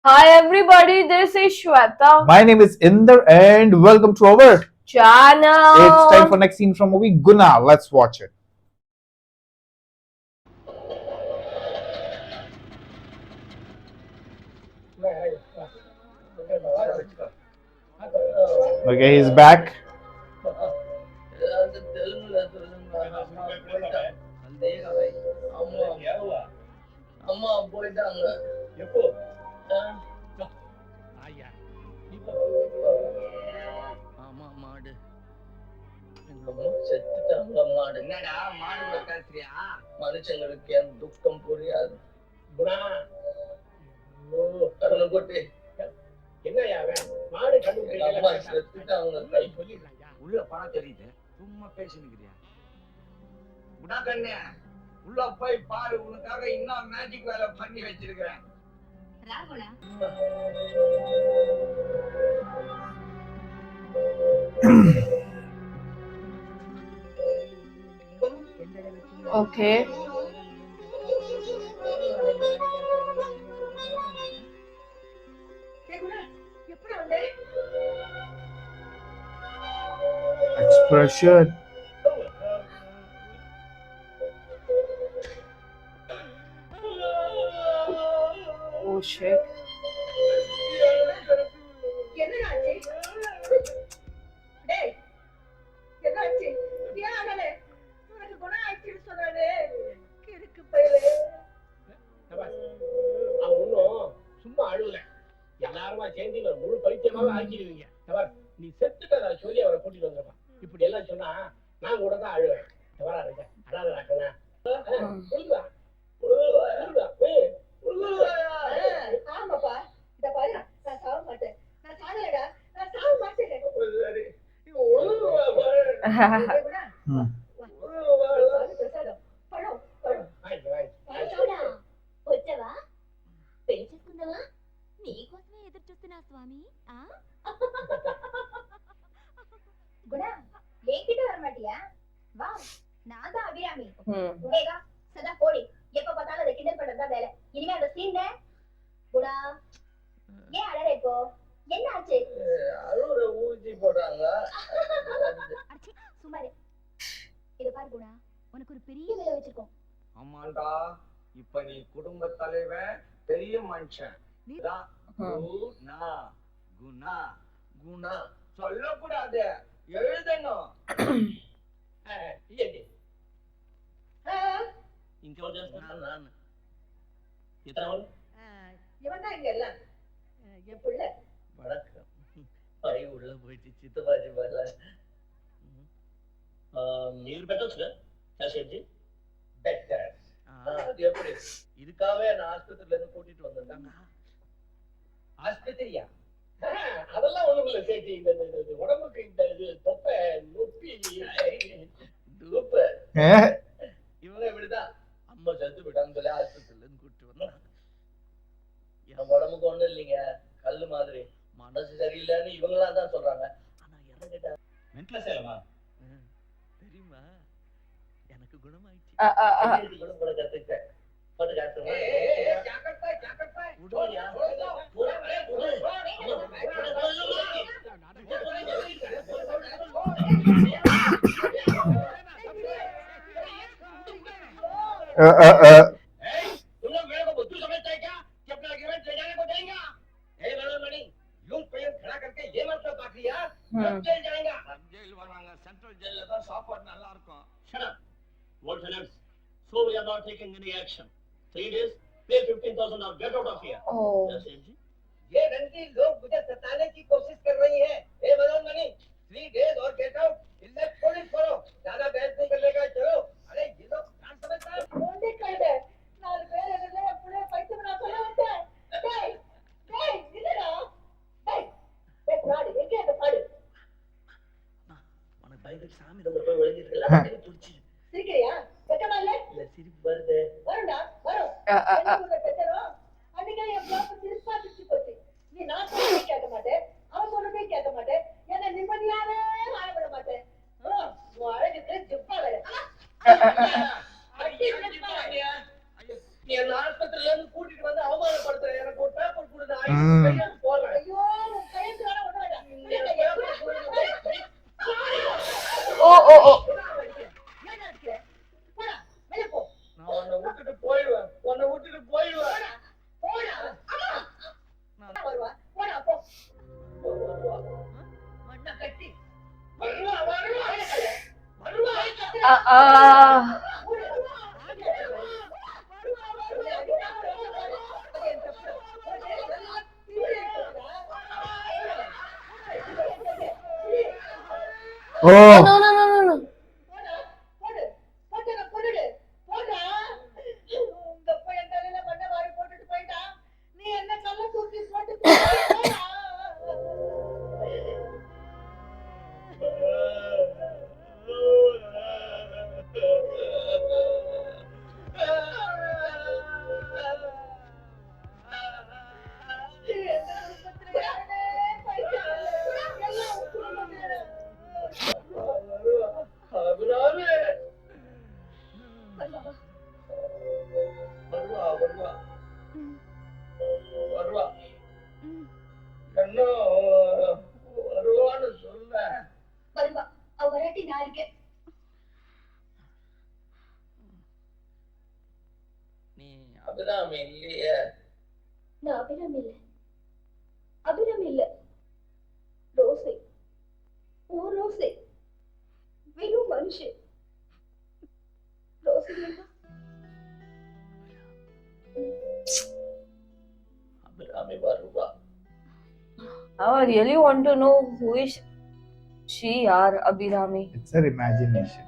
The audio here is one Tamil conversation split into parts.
Hi everybody, this is Shweta My name is Inder and welcome to our channel. It's time for next scene from movie Guna. Let's watch it. Okay, he's back. அம்மா போயிட்டாங்க எப்போ ஐயா ஆமா மாடு செத்துட்டாங்க மாடு. என்னடா மாடு கூட பேசுறியா? மனுஷங்களுக்கு என் துக்கம் புரியாது. குணா கண்ணு போட்டு என்னையா மாடு கண்ணு அம்மா செத்துட்டாங்க கை சொல்லிடுறாங்க. உள்ள பணம் தெரியுது சும்மா பேசினுக்கிறியா? குணா கண்ணே உள்ள போய் பாரு, உனக்காக இன்னும் மேஜிக் வேலை பண்ணி வச்சிருக்கிறேன். Okay. Expression. Oh shit. சும்மா அழுவல, எல்லாருமா சேர்ந்து முழு பைத்தியமாக ஆக்கிடுவீங்க. நீ செத்துட்டதா சொல்லி அவரை கூட்டிட்டு வந்திருப்பான். இப்படி எல்லாம் சொன்னா நான் கூட தான் அழுவேன். ஆமாப்பா, இத பாரு, நான் சாக மாட்டேன். நான் சாகலடா, நான் சாக மாட்டேன். పెళ్లి చేసుకుందావా? నీకోసమే ఎదురు చూస్తున్నా స్వామి. குணா, என்கிட்ட வர மாட்டியா? வா, நான் தான் அபிராமி. Hmm. உடேகா, சதா போடி. எப்ப பார்த்தாலும் அதை கிண்டல் பண்றதுதான் வேலை. இனிமே அந்த சீன் குணா, ஏன் அழற இப்போ? என்ன ஆச்சு? அழுற ஊசி போடுறாங்க. அடச்சி சுமாரே. இத பாரு குணா, உனக்கு ஒரு பெரிய வேலை வச்சிருக்கோம். ஆமாண்டா, இப்ப நீ குடும்ப தலைவன், பெரிய மனுஷன். குணா குணா குணா சொல்லக்கூடாது, எழுதணும். இவன் தான் இங்க எல்லாம் என் புள்ள. வணக்கம். ஐ உள்ள போயிட்டு சித்தப்பாஜி வரல. நீர் பெட்டர்ஸ் பெட்டர். அது எப்படி? இதுக்காகவே நான் ஆஸ்பத்திரியில இருந்து கூட்டிட்டு வந்திருந்தாங்க. ஆஸ்பத்திரியா? அதெல்லாம் ஒண்ணும் இல்ல சேச்சி. இந்த உடம்புக்கு இந்த இது தொப்பை நொப்பி துப்பு இவங்க இப்படிதான் அம்மா செத்து போயிட்டான்னு சொல்லி ஆஸ்பத்திரியில இருந்து கூட்டிட்டு வந்தாங்க. என் உடம்புக்கு ஒண்ணும் இல்லைங்க, கல்லு மாதிரி. மனசு சரியில்லைன்னு இவங்களா தான் சொல்றாங்க. ஆனா என்ன மென்டல் சேலமா தெரியுமா? எனக்கு குணமாயிடுச்சு. குணம் கூட கத்துக்கிட்டேன். போட்டு காட்டுமா? So we are not taking any action. 3 days, pay 15,000 or get out of here. Oh. ये रंगी लोग मुझे सताने की कोशिश कर रही है. ए मनोज मणि, 3 days और get out. इल्ले पुलिस करो. ज्यादा बहस नहीं करने चलो. अरे ये लोग क्या समझता है? ஒண்டி கைடு, 4 பேர் எதிரில என் புள்ளைய பைத்தியம் நான் சொல்ல வந்தேன். டேய், டேய், இல்லடா. டேய், டேய் பாடு, எங்க அந்த பாடு? உனக்கு பயந்துட்டு சாமி ரூம்ல போய் ஒளிஞ்சிட்டு இருக்கல, துடிச்சு. சிரிக்கிறியா? வெக்கமா இல்ல? இல்ல சிரிப்பு வருது. வரும்டா, வரும். என்ன பெற்றோம்? அன்னைக்கு என் பாப்பா சிரிப்பா சிரிச்சு போச்சு. நீ நான் சொல்றதை கேட்க மாட்டேன், அவன் சொல்றதை கேட்க மாட்டேன், என்ன நிம்மதியாவே வாழ விட மாட்டேன். உன் அழகுக்கு ஜிப்பா வேற. நீ என்ன ஆஸ்பத்திரியில இருந்து கூட்டிட்டு வந்து அவமானப்படுத்துற. எனக்கு ஒரு பேப்பர் கொடுத்து ம். போடுறேன். ஐயோ உன் கையெழுத்து வேணா ஒண்ணு வேண்டாம். விடு கையை. ஓ ஓ ஓ ஏன் அடிக்கிற? போடா வெளிய போ. நான் உன்னை விட்டுட்டு போயிடுவேன். உன்னை விட்டுட்டு போயிடுவேன். போடா. அம்மா வருவா. போடா போ. வருவா. மண்ணை கட்டி. வருவா, வருவா. வருவா. Oh, no no no no no வருவா, வருவா. வருவா. இன்னும் வருவான்னு சொல்ல. வருவா அவ வராட்டி நான் இருக்கேன். நீ அபிராமி இல்லையே. நான் அபிராமி இல்ல, அபிராமி இல்ல, ரோசை. ஓ ரோசை, வெறும் மனுஷன். ரோசை இல்லைன்னா அபிராமி வருவா. I really want to know who is she or Abhirami. it's her imagination.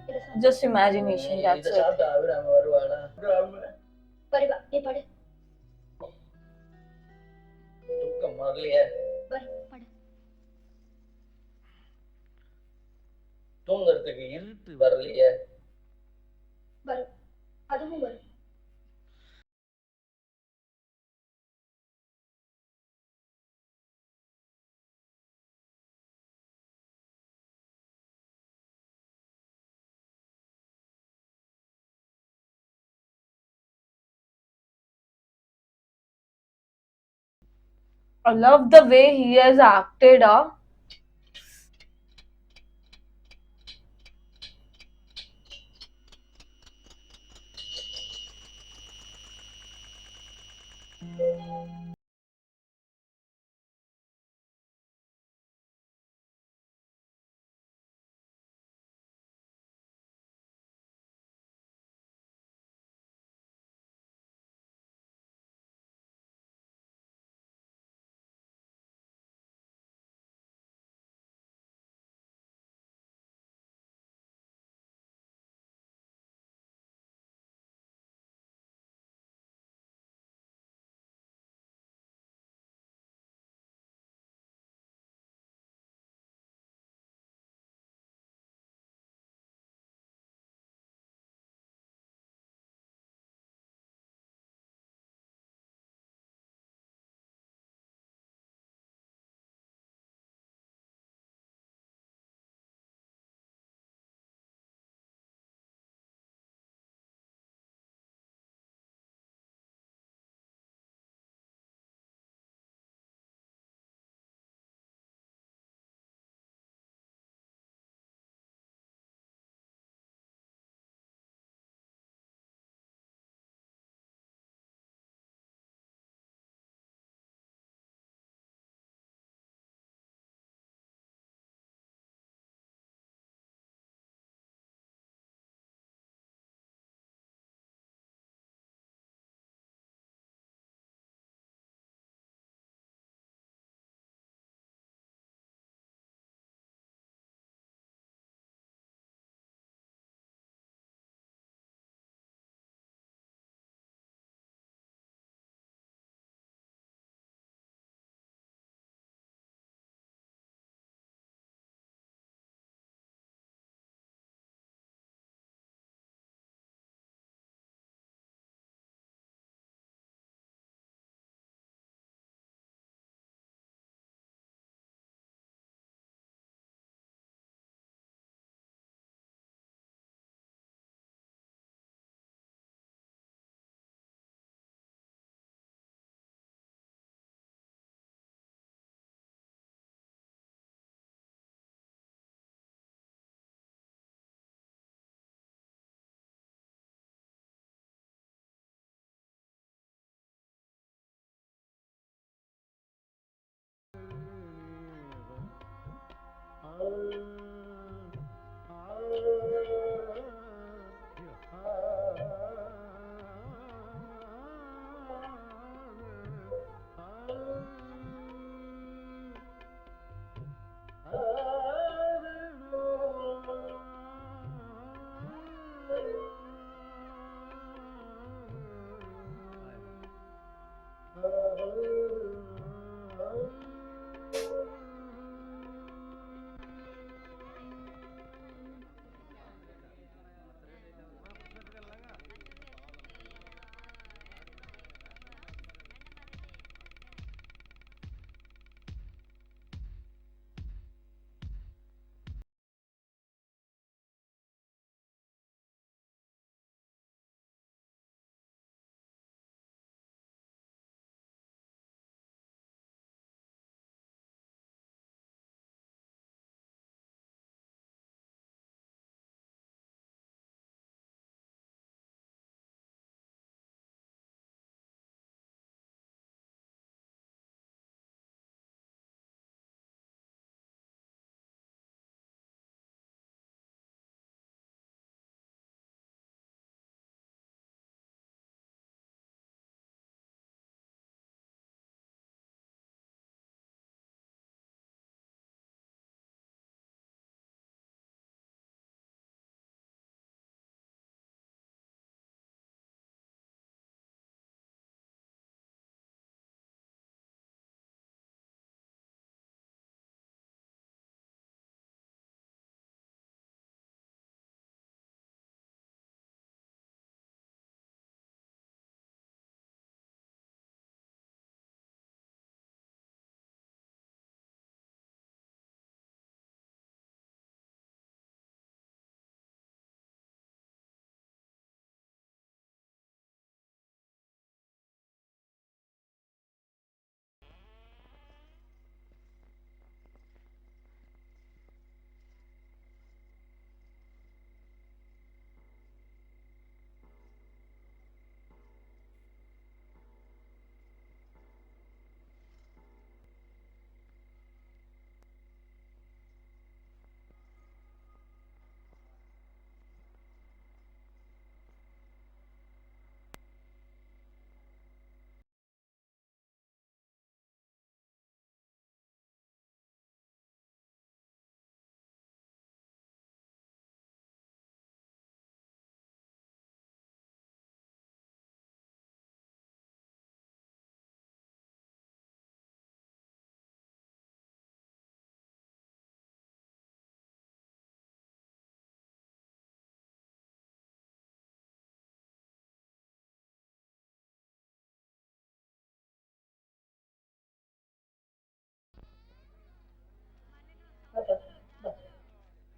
Just imagination, that's இதை it. சாப்பிட்டா அபிராமி வருவாளா? அபிராமி வருவா. நீ படு துக்கம் வரலையே. படு. தூங்குறதுக்கு இருட்டு வரலையே. வரும், அதுவும் வரும். I love the way he has acted.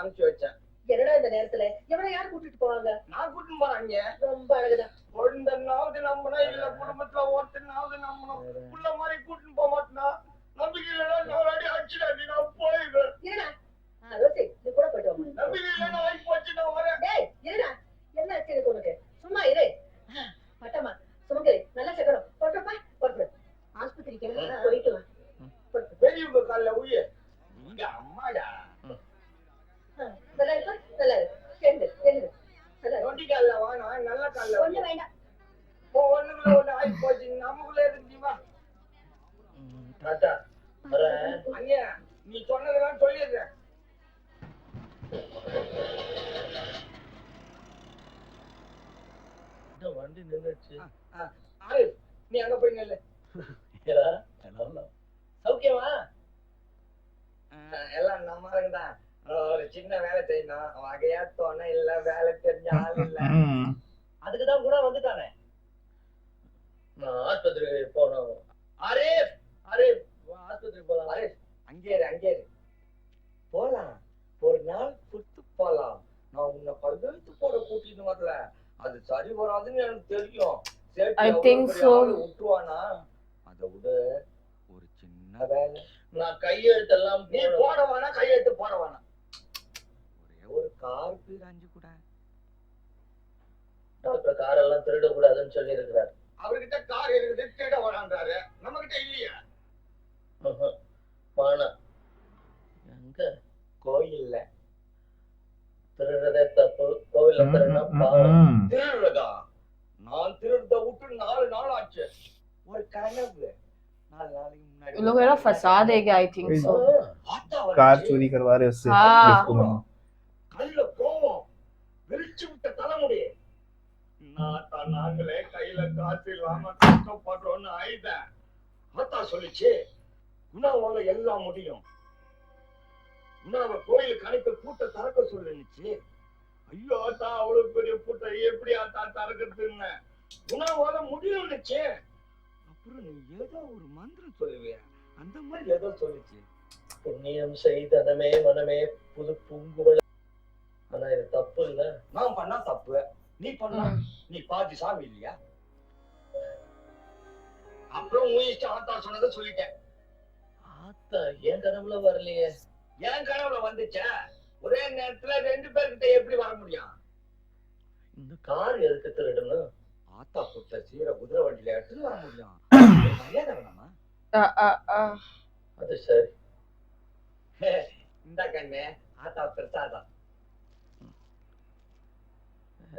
அனுப்பிச்சு வச்சேன். என்னடா இந்த நேரத்துல எவனை யார் கூட்டிட்டு போவாங்க? நான் கூட்டிட்டு போறாங்க. ரொம்ப அழகுதான். ஒருத்தனாவது நம்பணும், இல்ல குடும்பத்துல ஒருத்தனாவது நம்பணும். உள்ள மாதிரி கூட்டிட்டு போக மாட்டேனா? நம்பிக்கை இல்லைன்னா நாலடி அடிச்சுடாடி, நான் போயிடுவேன். இருடா. ரோசி, நீ கூட போயிட்டு வா. நம்பிக்கை இல்லைன்னா ஆகி போச்சு, நான் வரேன். டேய், இருடா. என்ன ஆச்சு எனக்கு உனக்கு? சும்மா இரு. பட்டம்மா, சுமங்கலி, நல்லா சக்கரம். போட்டுப்பா, போட்டு. ஆஸ்பத்திரிக்கு போயிட்டு வா. பெரியவங்க கால்ல உய. இங்க அம்மாடா. நல்லா இருக்கா? நல்லா இருக்கு. Canned, canned. நல்லா இருக்கு. நொண்டி கால்ல வானா, நல்ல கால்ல ஒண்ணு வேண்டாம். ஒண்ணுக்குள்ள ஒண்ணு ஆகி போச்சு, நமக்குள்ள இருந்துச்சுமா. டாட்டா வரேன். அண்ணே, நீ சொன்னதெல்லாம் சொல்லிடுறேன். வண்டி நின்னுச்சு. நீ அங்க போய் நில்லு. சௌக்கியமா? எல்லாம் நம்ம தான். ஒரு சின்ன வேலை செய்யணும், வகையா தோணை இல்ல, வேலை தெரிஞ்ச ஆள் இல்ல. அதுக்குதான் கூட வந்துட்டானே. நான் ஆஸ்பத்திரிக்கு போனோம். அரேஃப், அரேஃப், ஆஸ்பத்திரிக்கு போலாம். அரேஃப், அங்கே போலாம். ஒரு நாள் புத்து போலாம். நான் உன்னை படுத்து போட கூட்டிட்டு வரல. அது சரி வராதுன்னு எனக்கு தெரியும். I think so. விட்டுருவானா? அதை விட ஒரு சின்ன வேலை. நான் கையெழுத்தெல்லாம் நீ போடவானா? கையெழுத்து போடவானா? ஒரே ஒரு கார் பீராஞ்சு கூட. டாக்டர் கார் எல்லாம் திருட கூடாதுன்னு சொல்லி இருக்கிறார். அவர்கிட்ட கார் இருக்குது, திருட வரான்றாரு. நம்ம கிட்ட இல்லையா? வானா எங்க? கோயில்ல திருடுறதே தப்பு. கோவில்ல திருடுனா பாவம். திருடுறதா? நான் திருடுறத விட்டு 4 நாள் ஆச்சு. ஒரு கனவு 4 நாளைக்கு मुझे लोग है ना फंसा देगा आई थिंक सो कार चोरी करवा रहे उससे கல்ல கோவம் விரிச்சு விட்ட தலைமுடி. நாங்களே கையில காசு இல்லாம கஷ்டப்படுறோம்னு ஆயிட்டேன். ஆத்தா சொல்லிச்சு, குணாவால எல்லாம் முடியும். குணாவை கோயிலுக்கு அனுப்பி பூட்ட திறக்க சொல்லிச்சு. ஐயோ ஆத்தா, அவ்வளவு பெரிய பூட்டை எப்படி ஆத்தா திறக்கிறதுன்னு. குணாவால முடியும்னுச்சு. அப்புறம் நீ ஏதோ ஒரு மந்திரம் சொல்லுவியா, அந்த மாதிரி ஏதோ சொல்லிச்சு. புண்ணியம் செய்தனமே மனமே புது பூங்குவல். ஆனா இது தப்பு இல்ல. நான் பண்ணா தப்பு, நீ பண்ணா நீ பாதி சாமி இல்லையா? அப்புறம் உன் இஷ்டம். ஆத்தா சொன்னதை சொல்லிட்டேன். ஆத்தா என் கனவுல வரலையே. என் கனவுல வந்துச்ச. ஒரே நேரத்துல 2 பேர்கிட்ட எப்படி வர முடியும்? இந்த கார் எதுக்கு திருடணும்? ஆத்தா புத்த சீர குதிரை வண்டியில எடுத்துட்டு வர முடியும். மரியாதை வேணாமா? அது சரி. இந்த கண்ணே ஆத்தா பிரசாதம்.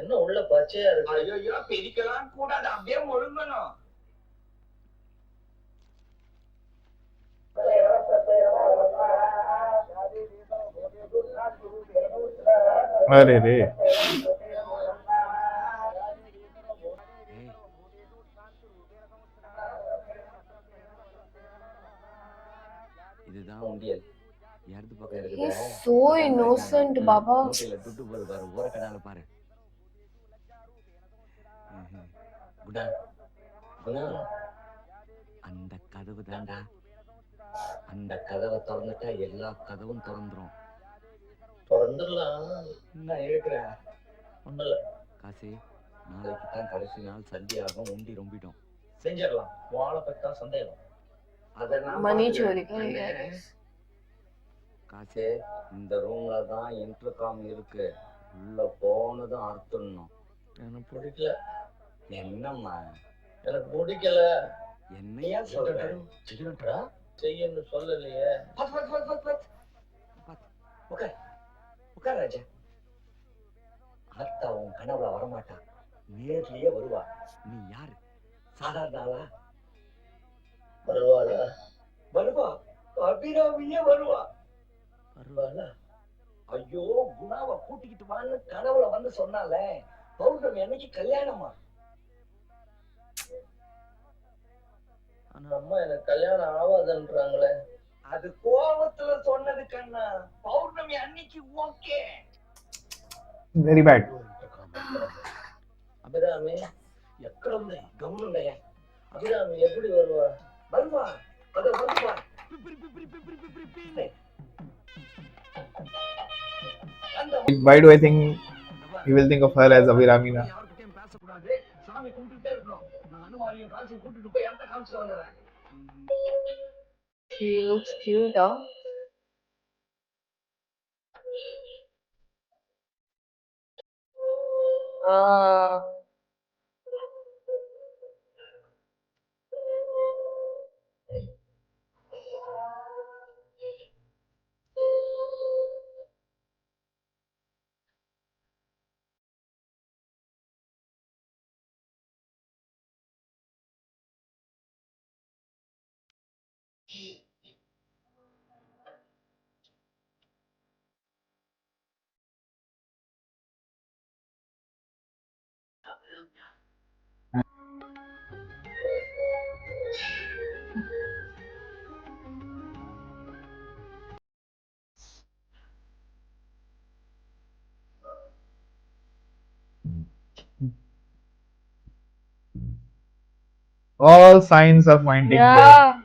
என்ன உள்ள பச்சையா இருக்கு? ஐயோ, பிரிக்கலாம் கூடாது, அப்படியே ஒழுங்கணும். अरे रे இதுதான் உண்டியல். இடது பக்கம் he's இருக்குது. so innocent baba துட்டு போது பாரு, ஓர கடால பாரு. குணா குணா, அந்த கதவு தாண்டா. அந்த கதவை திறந்துட்டா எல்லா கதவும் திறந்துரும். திறந்துடலாம். என்ன இருக்கிற ஒண்ணுல காசி, நாளைக்கு தான் கடைசி நாள், சந்தியாகும், உண்டி ரொம்பிட்டோம். செஞ்சிடலாம். வாழை பத்தா சந்தேகம். मनी चोरी करेगा காசே, இந்த ரூம்ல தான் இன்டர்காம் இருக்கு. உள்ள போனதும் அறுத்துடணும். எனக்கு பிடிக்கல. என்னம்மா எனக்கு பிடிக்கல? என்னையா சொல்றேன்? செய்யன்னு சொல்லலையே. உட்கார் ராஜா. ஆத்தா உன் கனவுல வரமாட்டா, நேர்லயே வருவா. நீ யாரு? சாதாரண ஆளா? வருவாளா? வருவா. அபிராமியே வருவா. வருவாளா? ஐயோ, குணாவை கூட்டிக்கிட்டு வான்னு கனவுல வந்து சொன்னால. பௌர்ணமி அன்னைக்கு கல்யாணமா? ஆனா அம்மா எனக்கு கல்யாணம் ஆகாதுன்றாங்களே. அது கோபத்துல சொன்னது கண்ணா. பௌர்ணமி அன்னைக்கு ஓகே. वेरी बैड அபிராமி எక్కడ ఉంది? கவனிங்க. அபிராமி எப்படி வருவா? வருவா. அத வருவா. Why do I think he will think of her as Abhiramina? யார்கிட்டயும் பேசக்கூடாது, சாமி கும்பிட்டுட்டே இருக்கணும். நான் அனுமாரியும் காசையும் கூட்டிட்டு போய் அந்த காமிச்சு வந்துடுறேன். She looks cute, huh? Ah. All signs are pointing there. Yeah.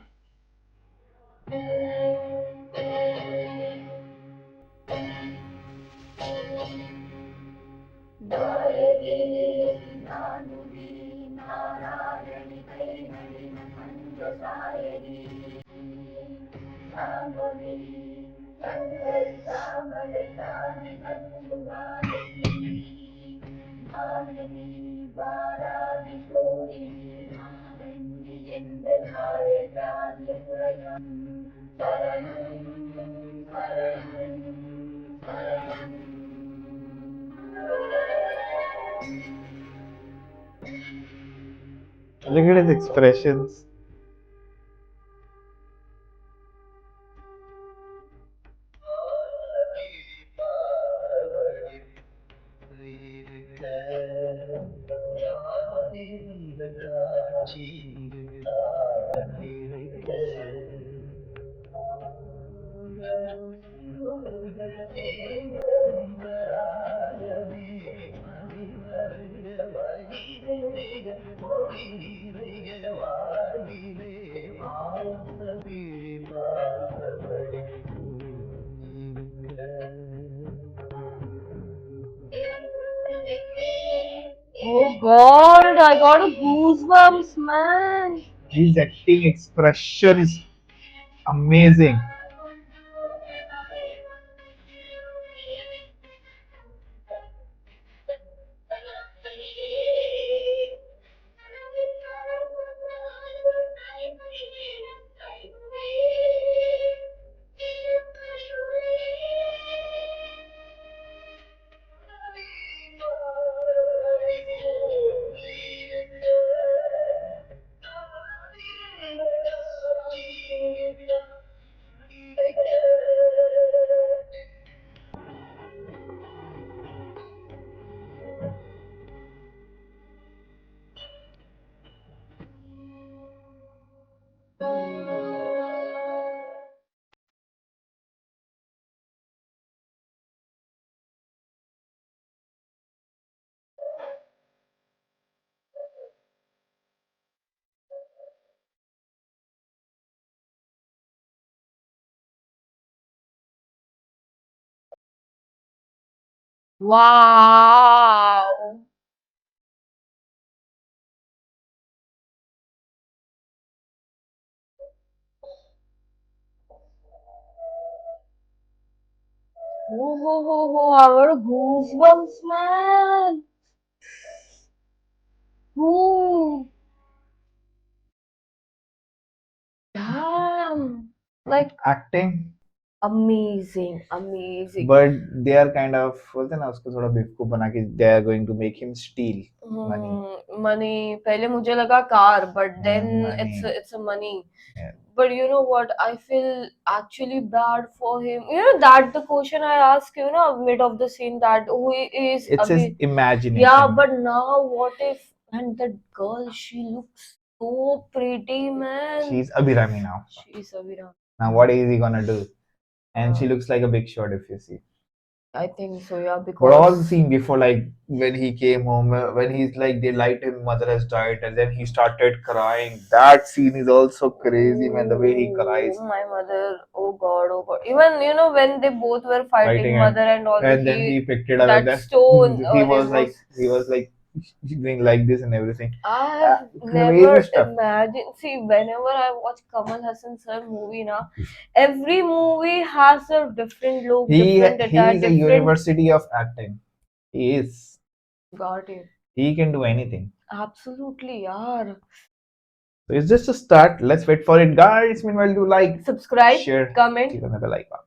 Look at his expressions. Oh God, I got a goosebumps, man. His acting expression is amazing. Wow. Oh, I got a goosebumps, man. Ooh, damn. Like Acting, amazing, amazing. but they are kind of बोलते हैं ना उसको थोड़ा बेवकूफ बना के they are going to make him steal money. Money. पहले मुझे लगा car, but then money. it's a money. Yeah. But you know what? I feel actually bad for him. You know that the question I asked you, mid of the scene, that who is It's his Abhi- imagination. Yeah, but now what if, and that girl, she looks so pretty, man. She's Abhirami now. She's Avira. Now what is he gonna do? And she looks like a big shot if you see. I think so, yeah, But all the because scene before, like when he came home, when he's like they lied him, mother has died, and then he started crying. That scene is also crazy, man. The way he cries, oh, my mother, oh God, oh God. Even when they both were fighting, fighting, mother and all, and then he picked it up, and that then stone, he or was it like was. doing like this and everything. I have Crazy never stuff. imagined. See, whenever I watch Kamal Hassan sir movie, na, every movie has a different look, different He attire, is a different. university of acting. He is. Got it. He can do anything. Absolutely, yaar. So it's just a start. Let's wait for it, guys. Meanwhile, do like, Subscribe, share, comment. click on the bell icon.